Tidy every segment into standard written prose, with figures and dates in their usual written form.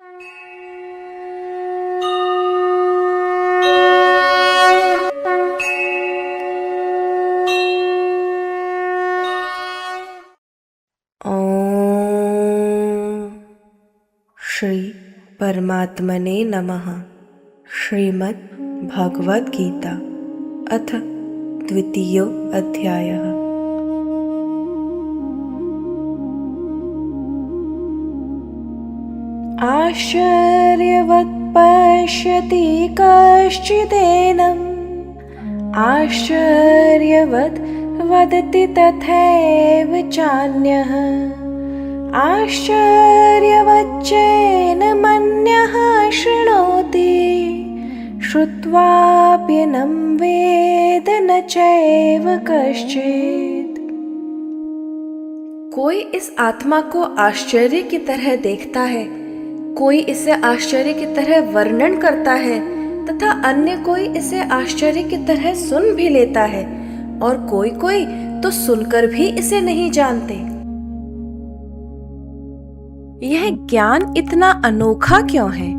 ओम श्री परमात्मने नमः। श्रीमद् भगवद गीता अथ द्वितीयो अध्यायः। आश्चर्यवत् पश्यति कश्चिदेनम् आश्चर्यवत् वदति तथैव चान्यः आश्चर्यवच्चैनमन्यः शृणोति श्रुत्वाप्यनं वेद न चैव कश्चित्। कोई इस आत्मा को आश्चर्य की तरह देखता है, कोई इसे आश्चर्य की तरह वर्णन करता है तथा अन्य कोई इसे आश्चर्य की तरह सुन भी लेता है और कोई कोई तो सुनकर भी इसे नहीं जानते। यह ज्ञान इतना अनोखा क्यों है?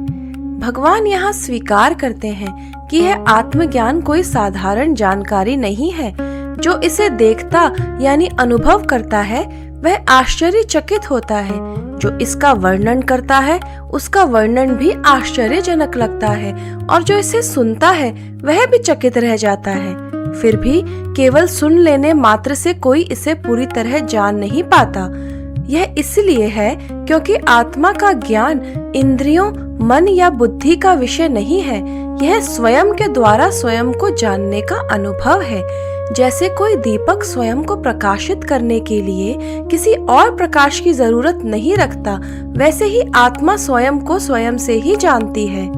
भगवान यहाँ स्वीकार करते हैं कि यह आत्मज्ञान कोई साधारण जानकारी नहीं है। जो इसे देखता यानी अनुभव करता है वह आश्चर्यचकित होता है, जो इसका वर्णन करता है उसका वर्णन भी आश्चर्यजनक लगता है और जो इसे सुनता है वह भी चकित रह जाता है। फिर भी केवल सुन लेने मात्र से कोई इसे पूरी तरह जान नहीं पाता। यह इसलिए है क्योंकि आत्मा का ज्ञान इंद्रियों, मन या बुद्धि का विषय नहीं है। यह स्वयं के द्वारा स्वयं को जानने का अनुभव है। जैसे कोई दीपक स्वयं को प्रकाशित करने के लिए किसी और प्रकाश की जरूरत नहीं रखता, वैसे ही आत्मा स्वयं को स्वयं से ही जानती है।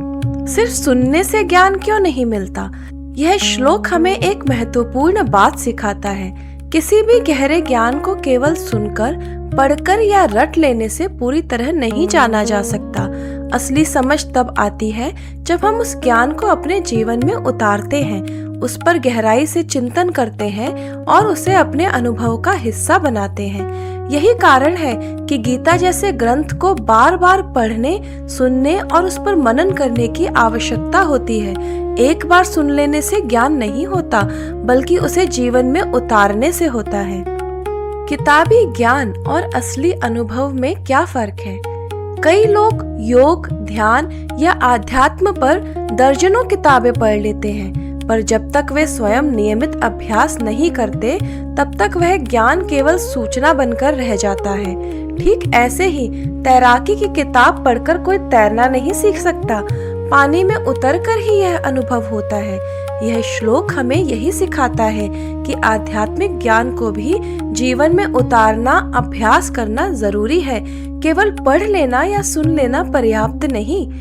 सिर्फ सुनने से ज्ञान क्यों नहीं मिलता? यह श्लोक हमें एक महत्वपूर्ण बात सिखाता है। किसी भी गहरे ज्ञान को केवल सुनकर, पढ़कर या रट लेने से पूरी तरह नहीं जाना जा सकता। असली समझ तब आती है जब हम उस ज्ञान को अपने जीवन में उतारते हैं, उस पर गहराई से चिंतन करते हैं और उसे अपने अनुभव का हिस्सा बनाते हैं। यही कारण है कि गीता जैसे ग्रंथ को बार बार पढ़ने, सुनने और उस पर मनन करने की आवश्यकता होती है। एक बार सुन लेने से ज्ञान नहीं होता, बल्कि उसे जीवन में उतारने से होता है। किताबी ज्ञान और असली अनुभव में क्या फर्क है? कई लोग योग, ध्यान या आध्यात्म पर दर्जनों किताबें पढ़ लेते हैं, पर जब तक वे स्वयं नियमित अभ्यास नहीं करते तब तक वह ज्ञान केवल सूचना बनकर रह जाता है। ठीक ऐसे ही तैराकी की किताब पढ़कर कोई तैरना नहीं सीख सकता, पानी में उतरकर ही यह अनुभव होता है। यह श्लोक हमें यही सिखाता है कि आध्यात्मिक ज्ञान को भी जीवन में उतारना, अभ्यास करना जरूरी है। केवल पढ़ लेना या सुन लेना पर्याप्त नहीं।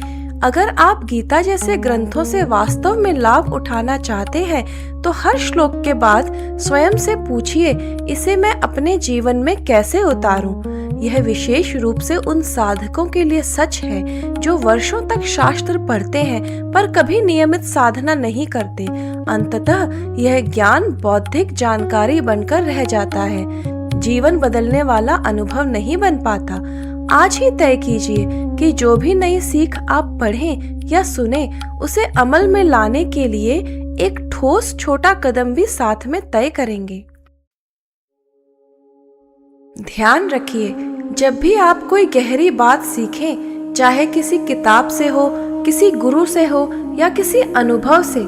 अगर आप गीता जैसे ग्रंथों से वास्तव में लाभ उठाना चाहते हैं तो हर श्लोक के बाद स्वयं से पूछिए, इसे मैं अपने जीवन में कैसे उतारूं? यह विशेष रूप से उन साधकों के लिए सच है जो वर्षों तक शास्त्र पढ़ते हैं पर कभी नियमित साधना नहीं करते। अंततः यह ज्ञान बौद्धिक जानकारी बनकर रह जाता है, जीवन बदलने वाला अनुभव नहीं बन पाता। आज ही तय कीजिए कि जो भी नई सीख आप पढ़ें या सुने उसे अमल में लाने के लिए एक ठोस छोटा कदम भी साथ में तय करेंगे। ध्यान रखिए, जब भी आप कोई गहरी बात सीखें, चाहे किसी किताब से हो, किसी गुरु से हो या किसी अनुभव से,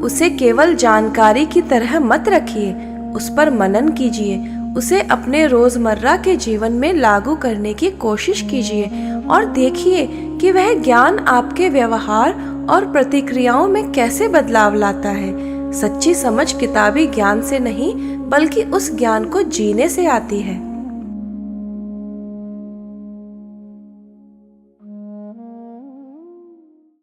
उसे केवल जानकारी की तरह मत रखिए। उस पर मनन कीजिए, उसे अपने रोजमर्रा के जीवन में लागू करने की कोशिश कीजिए और देखिए कि वह ज्ञान आपके व्यवहार और प्रतिक्रियाओं में कैसे बदलाव लाता है। सच्ची समझ किताबी ज्ञान से नहीं, बल्कि उस ज्ञान को जीने से आती है।